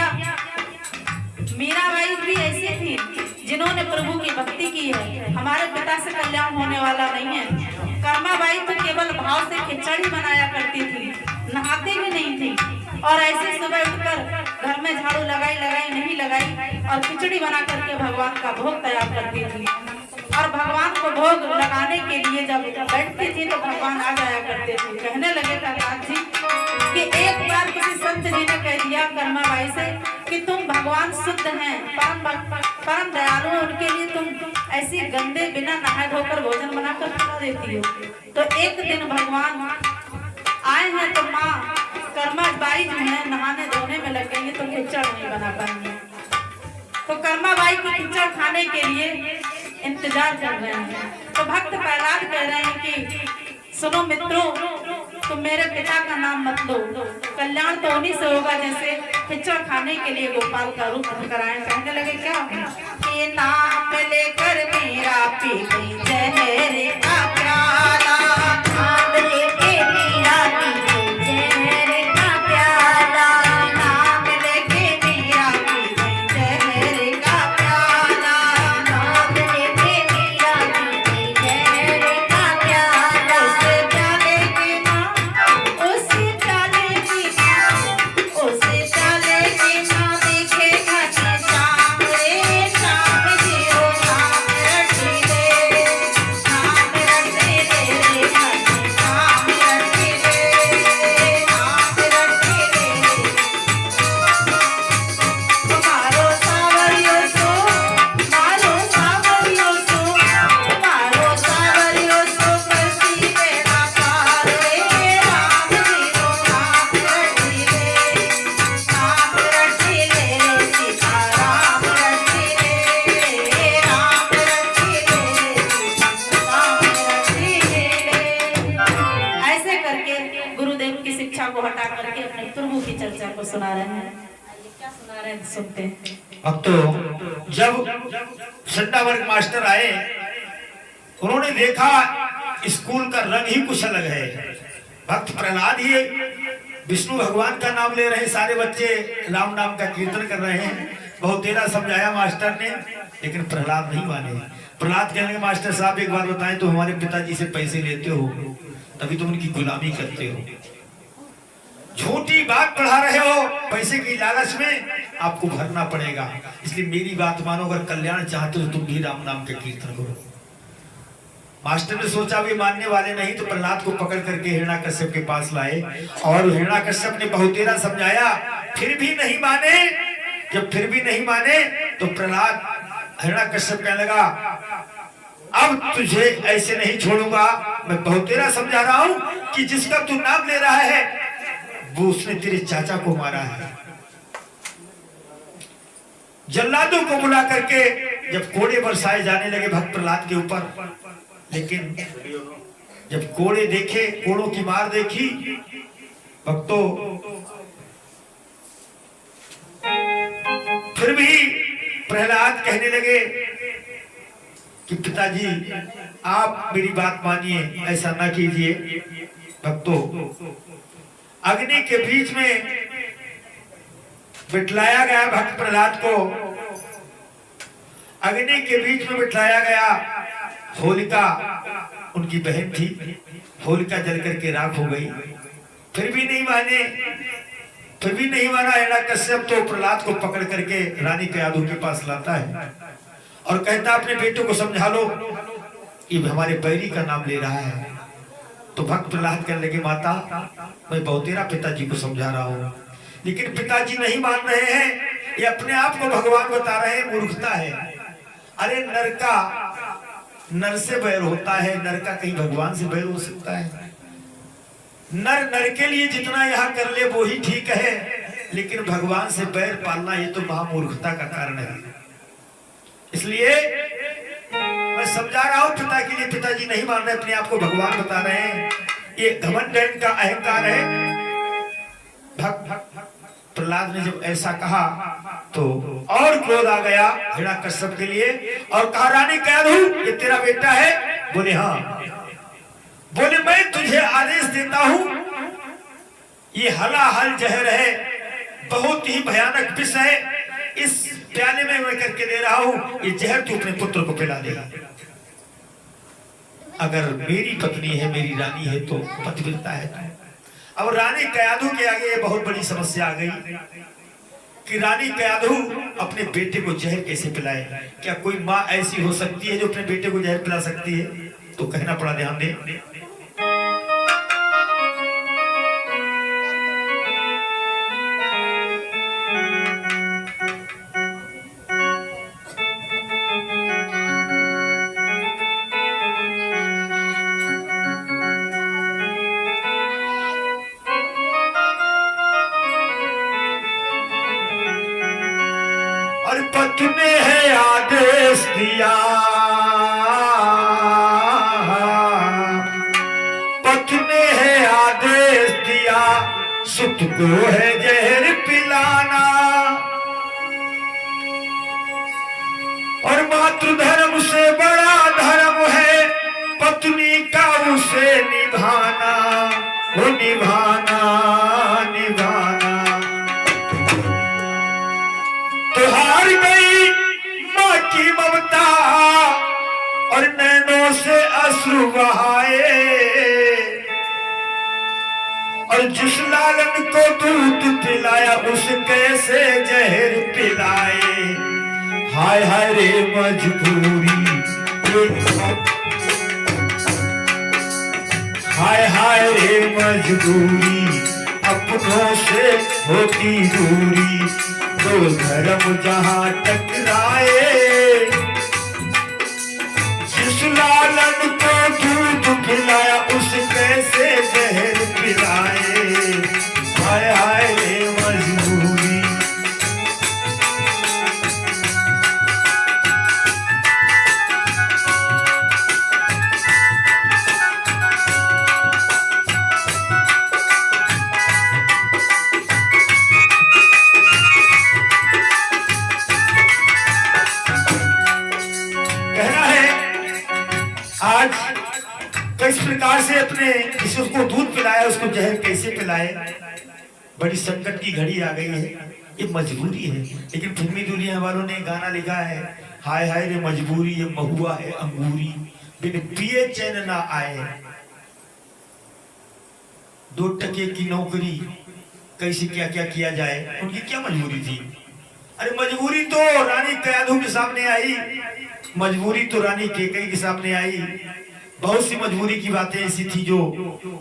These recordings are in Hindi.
मैया मीराबाई भी ऐसी थी जिन्होंने प्रभु की भक्ति की है। हमारे पिता से कल्याण होने वाला नहीं है। कर्माबाई तो केवल भाव से खिचड़ी बनाया करती थी, नहाती भी नहीं थी, और ऐसे सुबह उठकर घर में झाड़ू लगाई नहीं लगाई और खिचड़ी बना करके भगवान का भोग तैयार करती थी। और भगवान को भोग लगाने के लिए जब बैठती थी तो भगवान आ जाया करते थे। कहने लगे प्रहलाद जी कि एक बार किसी संत जी ने कह दिया कर्माबाई से कि तुम भगवान शुद्ध हैं, परम दयालु हैं, उनके लिए तुम ऐसी गंदे बिना नहाए धोकर भोजन बनाकर खिला देती हो। तो एक दिन भगवान आए हैं तो माँ कर्माबाई जो है नहाने धोने में लग गई तो खिचड़ नहीं बना पाएंगे। तो कर्माबाई की खिचड़ खाने के लिए इंतजार कर रहे हैं। तो भक्त प्रहलाद कह रहे हैं कि सुनो मित्रों, तुम मेरे पिता का नाम मत लो, कल्याण तो उन्हीं से होगा जैसे खिचड़ खाने के लिए गोपाल का रूप कराएं। कहने लगे क्या कि नाम लेकर मेरा पी गई जहर का प्याला, नाम लेके मेरा पी गई जहर का प्याला, नाम लेके मेरा पी गई जहर का प्याला, नाम लेके मेरा पी गई जहर का प्याला। उसे प्याले की माँ, उसे प्याले की माँ, उसे प्याले की माँ देखे घटे शाम रे शाम जी हो नाम रटी ले, नाम रटी ले रे घटे शाम रटी ले, नाम रटी ले। मारो सावरियो सो, मारो सावरियो सो, मारो सावरियो सो करती बेड़ा पार रे राम जी हो नाम रटी ले, नाम रटी ले सीता राम रटी ले, राम रटी ले राम रटी ले। ऐसे करके गुरुदेव की शिक्षा को हटा करके अपने प्रभु की चर्चा को सुना रहे हैं। क्या सुना रहे हैं सुनते हैं। अब तो जब सड्डा वर्ग मास्टर आए, उन्होंने देखा स्कूल का रंग ही कुछ अलग है। भक्त प्रहलाद ही विष्णु भगवान का नाम ले रहे, सारे बच्चे राम नाम का कीर्तन कर रहे हैं। बहुत देर समझाया मास्टर ने, लेकिन प्रहलाद नहीं माने। प्रहलाद कहने के मास्टर साहब एक बार बताएं तो हमारे पिताजी से पैसे लेते हो तभी तुम उनकी गुलामी करते हो, छोटी बात पढ़ा रहे हो, पैसे की लालच में आपको भरना पड़ेगा। इसलिए मेरी बात मानो, अगर कल्याण चाहते हो तुम भी राम नाम के कीर्तन करो। मास्टर ने सोचा वे मानने वाले नहीं, तो प्रहलाद को पकड़ करके हिरण्याकश्यप के पास लाए और हिरण्याकश्यप ने बहुत देर समझाया, फिर भी नहीं माने। जब फिर भी नहीं माने तो प्रहलाद हिरण्याकश्यप कहने लगा, अब तुझे ऐसे नहीं छोड़ूंगा। मैं बहुत देर समझा रहा हूं कि जिसका तू नाम ले रहा है वो उसने तेरे चाचा को मारा है। जल्लादों को बुला करके जब कोड़े बरसाए जाने लगे भक्त प्रहलाद के ऊपर, लेकिन जब कोड़े देखे, कोड़ों की मार देखी, भक्तों फिर भी प्रहलाद कहने लगे कि पिताजी आप मेरी बात मानिए, ऐसा ना कीजिए। भक्तों अग्नि के बीच में बिठलाया गया भक्त प्रहलाद को, अग्नि के बीच में बिठलाया गया। होलिका उनकी बहन थी, होलिका जल करके राख हो गई। फिर भी नहीं माने, फिर भी नहीं माना हिरण्याकश्यप तो प्रहलाद को पकड़ करके रानी कयाधु के पास लाता है और कहता अपने बेटों को समझा लो, ये हमारे बैरी का नाम ले रहा है। तो भक्त प्रहलाद कहने लगे, माता मैं बहुत तेरा पिताजी को समझा रहा हूँ, लेकिन पिताजी नहीं मान रहे हैं, ये अपने आप को भगवान बता रहे हैं, मूर्खता है। अरे नर का नर से बैर होता है, नर का कहीं भगवान से बैर हो सकता है? नर नर के लिए जितना यहाँ कर ले वो ही ठीक है, लेकिन भगवान से बैर पालना ये तो महामूर्खता का कारण है। इसलिए मैं समझा रहा हूं पिता के लिए, पिताजी नहीं मान रहे, अपने आप को भगवान बता रहे हैं, ये घमंड का अहंकार है। प्रहलाद ने जब ऐसा कहा तो और क्रोध आ गया हिरण्याकश्यप के लिए और कहा, रानी कयाधु ये तेरा बेटा है? बोले हाँ। बोले मैं तुझे आदेश देता हूं, ये हलाहल जहर है, बहुत ही भयानक विष है, इस प्याले में मैं करके दे रहा हूं, ये जहर तू अपने पुत्र को पिला देगा। अगर मेरी पत्नी है, मेरी रानी है तो पतिव्रता है तो। अब रानी कयाधु के आगे ये बहुत बड़ी समस्या आ गई कि रानी कयाधु अपने बेटे को जहर कैसे पिलाए। क्या कोई माँ ऐसी हो सकती है जो अपने बेटे को जहर पिला सकती है? तो कहना पड़ा, ध्यान दे। और पति ने है आदेश दिया, पति ने है आदेश दिया, सुत को है जहर पिलाना। और मातृधर्म से बड़ा धर्म है पत्नी का उसे निभाना, वो निभाना निभाना। तो हार गई माँ की ममता और नैनों से अश्रु बहाए, और जिस लालन को दूध पिलाया उसे कैसे जहर पिलाए। हाय हाय रे मजबूरी, हाय हाय रे मजबूरी, अपनों से होती दूरी, दो धर्म जहां टकराए। जिस लालन को दूध पिलाया उस कैसे जहर पिलाए। हाय हाय रे मजबूरी। आज किस प्रकार से अपने उसको दूध पिलाया, उसको जहर कैसे पिलाए। बड़ी संकट की घड़ी आ गई है, ये मजबूरी है। लेकिन फिल्मी दुनिया वालों ने गाना लिखा है, हाय हाय रे मजबूरी, ये महुआ है अंगूरी, बिन पिए चैन ना आए। 2 टके की नौकरी, कैसे क्या क्या किया जाए, उनकी क्या मजबूरी थी। अरे मजबूरी तो रानी कयाधु के सामने आई, मजबूरी तो रानी केकई के सामने आई। बहुत सी मजबूरी की बातें ऐसी थी जो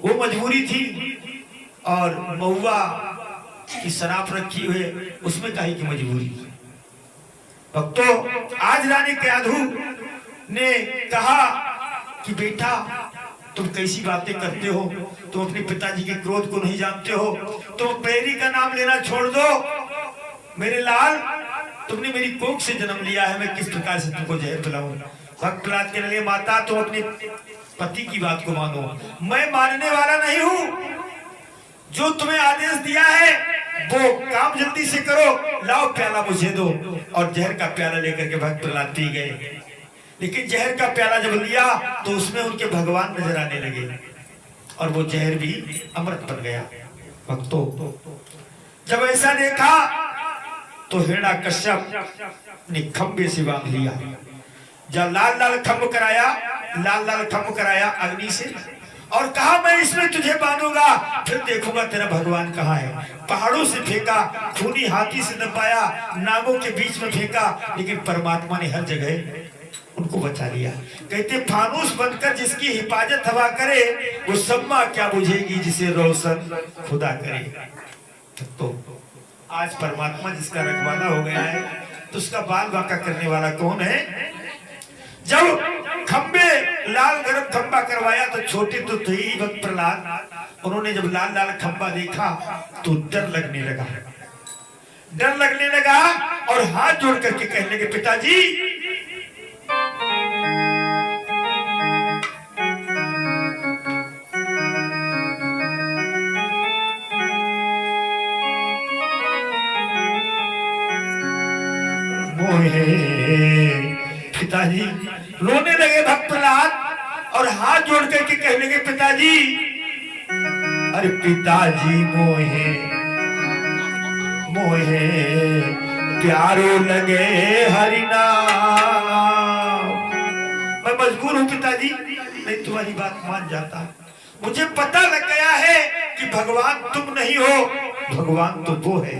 वो मजबूरी थी। और महुआ की शराब रखी हुए उसमें काहे की मजबूरी। भक्तों, आज रानी कयाधु ने कहा कि बेटा तुम कैसी बातें करते हो, तुम अपने पिताजी के क्रोध को नहीं जानते हो, तुम पैरी का नाम लेना छोड़ दो। मेरे लाल, तुमने मेरी कोख से जन्म लिया है, मैं किस प्रकार से तुमको जहर पिलाऊं। भक्त प्रहलाद के लिए, माता तुम अपने पति की बात को मानो, मैं मानने वाला नहीं हूं। जो तुम्हें आदेश दिया है वो काम जल्दी से करो, लाओ प्याला मुझे दो। और जहर का प्याला लेकर के भक्त प्रहलाद पी गए। लेकिन जहर का प्याला जब लिया तो उसमें उनके भगवान नजर आने लगे और वो जहर भी अमृत बन गया। भक्तों, जब ऐसा देखा तो हिरण्याकश्यप ने खंबे से बांध लिया। जब लाल लाल खंब कराया, लाल लाल खंब कराया अग्नि से, और कहा मैं इसमें तुझे बांधूंगा, फिर देखूंगा तेरा भगवान कहाँ है। पहाड़ों से फेंका, खूनी हाथी से न पाया, नागों के बीच में फेंका, लेकिन परमात्मा ने हर जगह उनको बचा लिया। कहते फानूस बनकर जिसकी हिफाजत हवा करे, वो सम्मा क्या बुझेगी जिसे रोशन खुदा करे। तो आज परमात्मा जिसका रखवाला हो गया है तो उसका बाल बांका करने वाला कौन है। जब खंबे लाल गरम खंबा करवाया तो छोटे तो थे ही भक्त प्रहलाद, उन्होंने जब लाल लाल खंबा देखा तो डर लगने लगा, डर लगने लगा और हाथ जोड़ करके कहने लगे, पिताजी पिताजी। रोने लगे भक्त प्रहलाद और हाथ जोड़ करके कहने लगे, पिताजी, अरे पिताजी मोहे मोहे प्यारो लगे हरि नाम। मैं मजबूर हूं पिताजी, नहीं तुम्हारी बात मान जाता। मुझे पता लग गया है कि भगवान तुम नहीं हो, भगवान तो वो है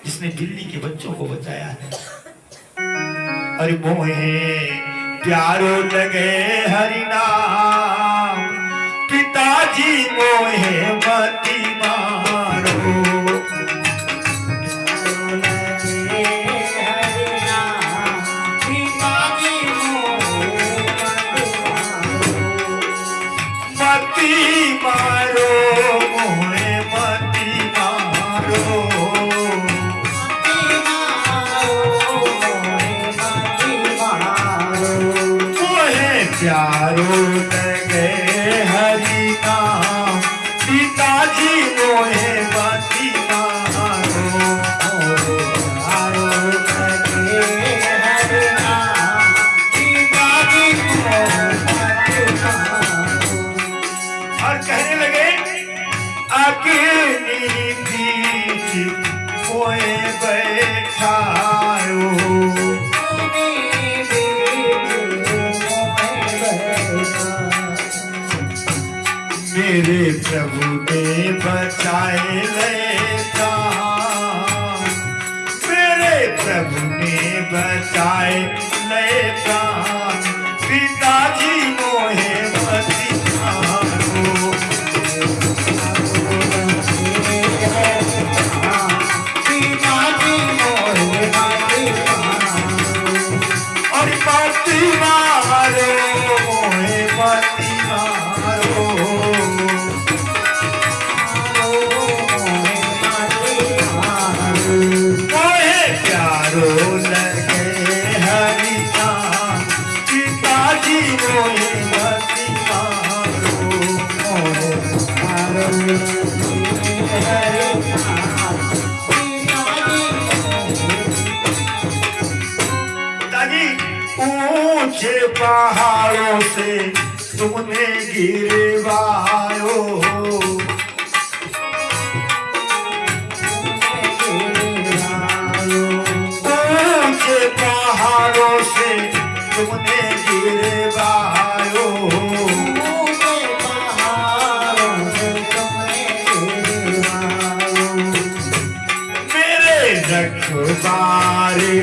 जिसने बिल्ली के बच्चों को बचाया है। अरे मोहे प्यारो लगे हरि नाम, पिताजी मोहे मति मारो। मति मारो मोहे मति मारो, मोहे प्यारो लगे हरि नाम, पिताजी मोहे मति मारो। और कहने लगे अकेली बीच मोए बैठायो, मेरे प्रभु ने बचाए ले प्राण, मेरे प्रभु ने बचाए ले प्राण, पिताजी मोहे मति मारो। और मति मारो मोहे मति मारो, मोहे प्यारो लगे हरि नाम, पिताजी मोहे मति मारो। पिताजी ऊंचे पहाड़ों से तुमने गिरवायो, ऊंचे पहाड़ों से तुमने गिरवायो, मेरे रखवारे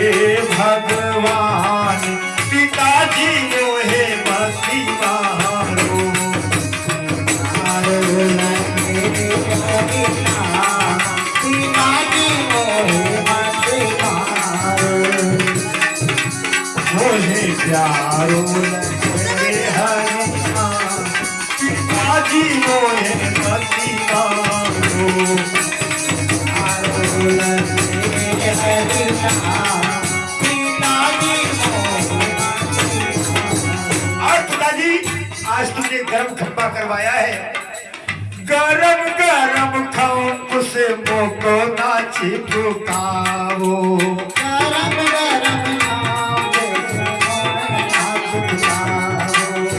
भगवान, पिताजी मोहे मति मारो। मोहे प्यारो लगे हरि नाम, पिताजी मोहे मति मारो। और पिताजी आज तुमने गरम खंबा करवाया है, गरम गरम खंब से मोको ना चिपकाओ।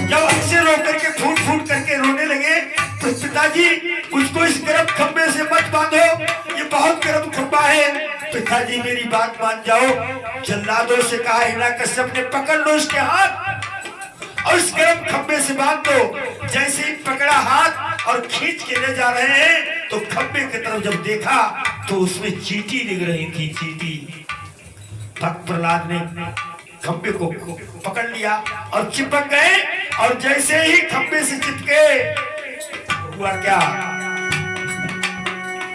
जब ऐसे रो करके फूट फूट करके रोने लगे तो पिताजी उसको इस गरम खंबे से मत बांधो, ये बहुत गरम खंबा है। पिताजी मेरी बात मान जाओ। जल्लादों से कहा हिरण्यकश्यप ने पकड़ लो इसके हाथ और इस गरम खंबे से बांध दो। जैसे ही पकड़ा हाथ और खींच के ले जा रहे हैं तो खंबे की तरफ जब देखा तो उसमें चींटी दिख रही थी, चींटी। भक्त प्रहलाद ने खंबे को पकड़ लिया और चिपक गए, और जैसे ही खंबे से चिपके हुआ क्या,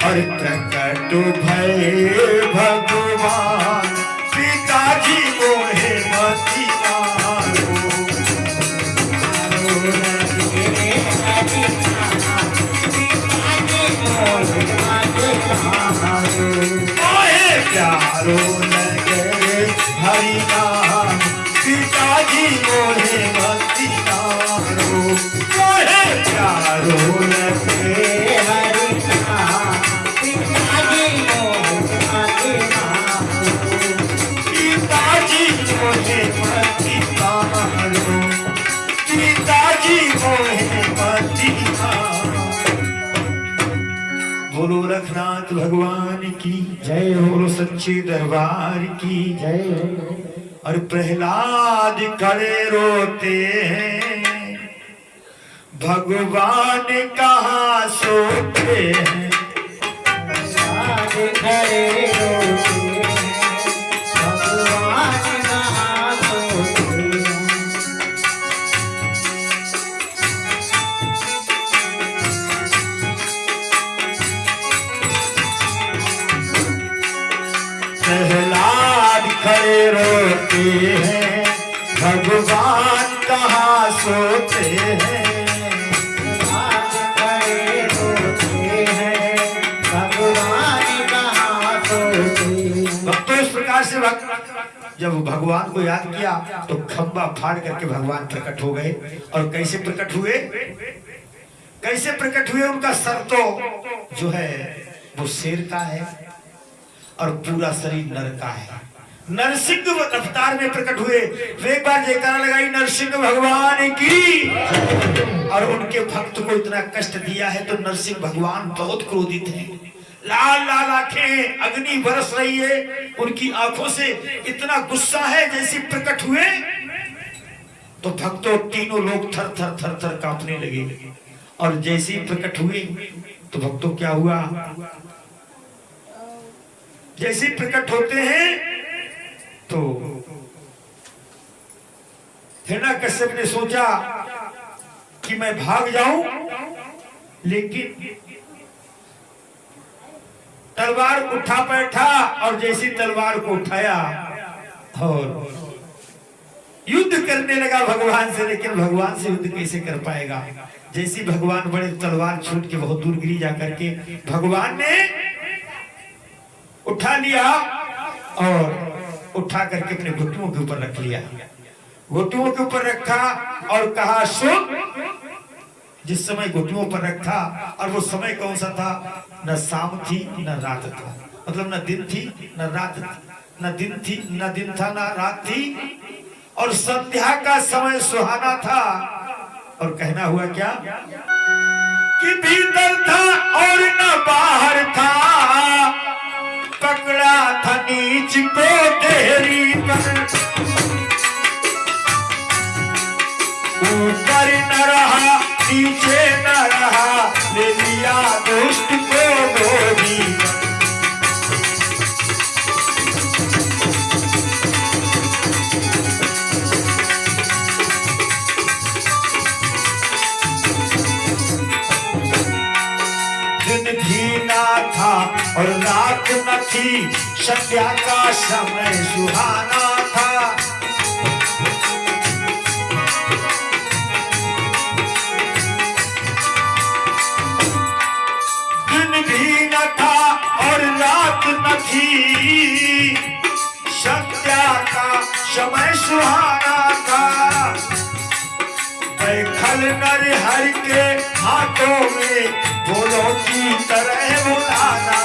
और प्रकट भये भगवान, पिताजी मोहे मति मारो। मोहे प्यारो लगे हरि नाम, पिताजी मोहे मति मारो। मोहे प्यारो लगे हरि नाम, पिताजी मोहे मति मारो। पिताजी मोहे मति मारो, पिताजी मोहे मति मारो। बोलो रघुनाथ भक्त भगवान की जय हो। बोलो सच्चे दरबार की जय हो। और प्रहलाद खड़े रोते हैं, भगवान कहाँ सोते हैं। आज खड़े रोते हैं, भगवान कहाँ सोते हैं। प्रहलाद खड़े रोते हैं, भगवान कहाँ सोते हैं। आज खड़े रोते हैं, भगवान कहाँ सोते हैं। भक्तों इस प्रकार से जब भगवान को याद किया तो खंबा फाड़ करके भगवान प्रकट हो गए। और कैसे प्रकट हुए, कैसे प्रकट हुए, उनका सर तो जो है वो शेर का है और पूरा शरीर नर का है। नरसिंह अवतार में प्रकट हुए। वे एक बार जयकारा लगाई नरसिंह भगवान की। और उनके भक्त को इतना कष्ट दिया है तो नरसिंह भगवान बहुत क्रोधित हैं। लाल लाल आंखें, अग्नि बरस रही है उनकी आंखों से, इतना गुस्सा है। जैसे प्रकट हुए तो भक्तों तीनों लोग थर थर थर थर कांपने लगे। और जैसे ही प्रकट हुए तो भक्तों क्या हुआ, जैसे ही प्रकट होते हैं तो हिरण्यकश्यप ने सोचा कि मैं भाग जाऊं, लेकिन तलवार उठा बैठा। और जैसी तलवार को उठाया और युद्ध करने लगा भगवान से। लेकिन भगवान से युद्ध कैसे कर पाएगा। जैसी भगवान बड़े, तलवार छूट के बहुत दूर गिरी जाकर के भगवान ने उठा लिया और उठा करके अपने घुटनों के ऊपर रख लिया। घुटनों के ऊपर रखा और कहा सुन। जिस समय घुटनों पर रखा, और वो समय कौन सा था, न शाम थी न रात था, मतलब न दिन थी न रात थी, न दिन थी न दिन था न रात थी, और संध्या का समय सुहाना था। और कहना हुआ क्या कि भीतर था और न बाहर था, पकड़ा था नीच को देहरी पर, ऊपर न रहा नीचे न रहा, ले लिया दुष्ट को गोदी। दिन भी ना था और रात न थी, संध्या का समय सुहाना था। और रात न थी, संध्या का समय सुहाना था। बैठल नर हर के हाथों में फूलों की तरह बुलाना।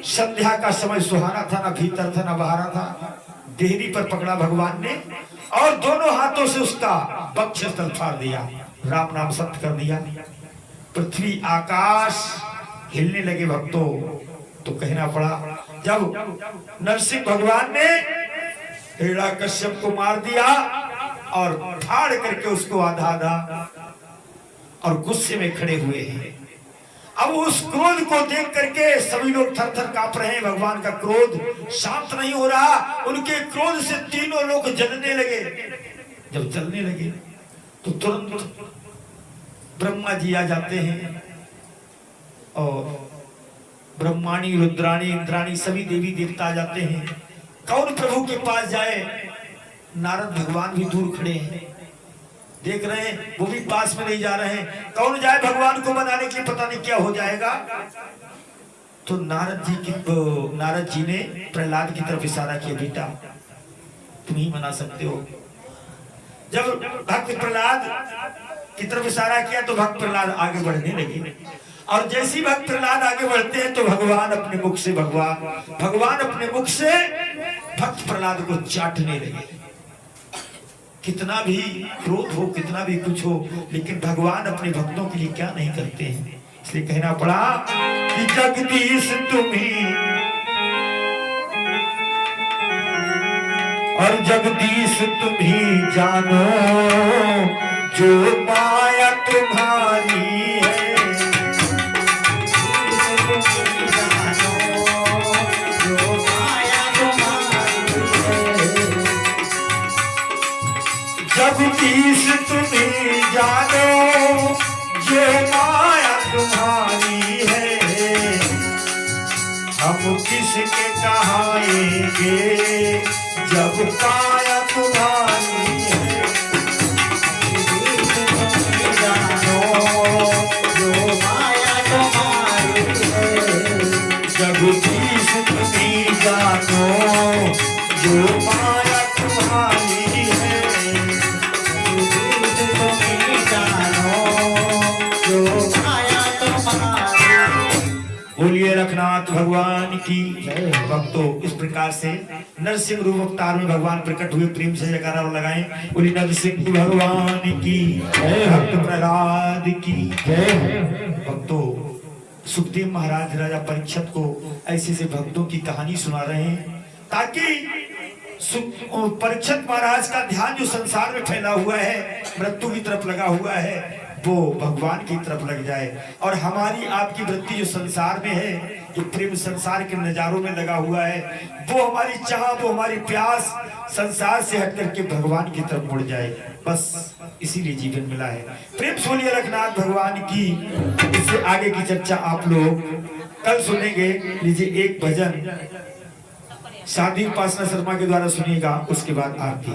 संध्या का समय सुहाना था, ना भीतर था ना बाहर था। देहरी पर पकड़ा भगवान ने और दोनों हाथों से उसका वक्षस्थल फाड़ दिया, राम नाम सत्य कर दिया। पृथ्वी आकाश हिलने लगे भक्तों। तो कहना पड़ा जब नरसिंह भगवान ने हिरण्यकश्यप को मार दिया और फाड़ करके उसको आधा आधा, और गुस्से में खड़े हुए हैं। अब उस क्रोध को देख करके सभी लोग थर थर कांप रहे हैं। भगवान का क्रोध शांत नहीं हो रहा। उनके क्रोध से तीनों लोग जलने लगे। जब जलने लगे तो तुरंत ब्रह्मा जी आ जाते हैं और ब्रह्माणी, रुद्राणी, इंद्राणी सभी देवी देवता आ जाते हैं। कौन प्रभु के पास जाए? नारद भगवान भी दूर खड़े हैं, देख रहे हैं, वो भी पास में नहीं जा रहे हैं। कौन जाए भगवान को मनाने के लिए? पता नहीं क्या हो जाएगा। तो नारद जी ने प्रहलाद की तरफ इशारा किया, बेटा तुम ही मना सकते हो। जब भक्त प्रहलाद की तरफ इशारा किया तो भक्त प्रहलाद आगे बढ़ने लगे। और जैसे ही भक्त प्रहलाद आगे बढ़ते हैं तो भगवान अपने मुख से भक्त प्रहलाद को चाटने लगे। कितना भी क्रोध हो, कितना भी कुछ हो, लेकिन भगवान अपने भक्तों के लिए क्या नहीं करते हैं। इसलिए कहना पड़ा कि जगदीश तुम्ही और जगदीश तुम्ही जानो, जो माया तुम्हारी है। जगदीश तुम्ही जानो, जो माया तुम्हारी है। हम किसके कहाएंगे जब माया तुम्हारी है। जानो जो माया तुम्हारी है। जगदीश तुम्ही जानो, जो माया तुम्हारी है। बोलिए रघुनाथ भगवान की जय। भक्तों, इस प्रकार से नरसिंह रूप अवतार में भगवान प्रकट हुए। प्रेम से जयकारा लगाएं। बोलिए नरसिंह भगवान की जय, भक्त प्रहलाद की जय। भक्तों, सुखदेव महाराज राजा परीक्षित को ऐसे से भक्तों की कहानी सुना रहे हैं ताकि परीक्षित महाराज का ध्यान जो संसार में फैला हुआ है, मृत्यु की तरफ लगा हुआ है, वो भगवान की तरफ लग जाए। और हमारी आपकी वृत्ति जो संसार में है, जो प्रेम संसार के नजारों में लगा हुआ है, वो हमारी चाह, वो हमारी प्यास संसार से हट करके भगवान की तरफ मुड़ जाए। बस इसीलिए जीवन मिला है। प्रेम सोनिए रघुनाथ भगवान की। इससे आगे की चर्चा आप लोग कल सुनेंगे। लीजिए एक भजन शादी उपासना शर्मा के द्वारा सुनिएगा, उसके बाद आरती।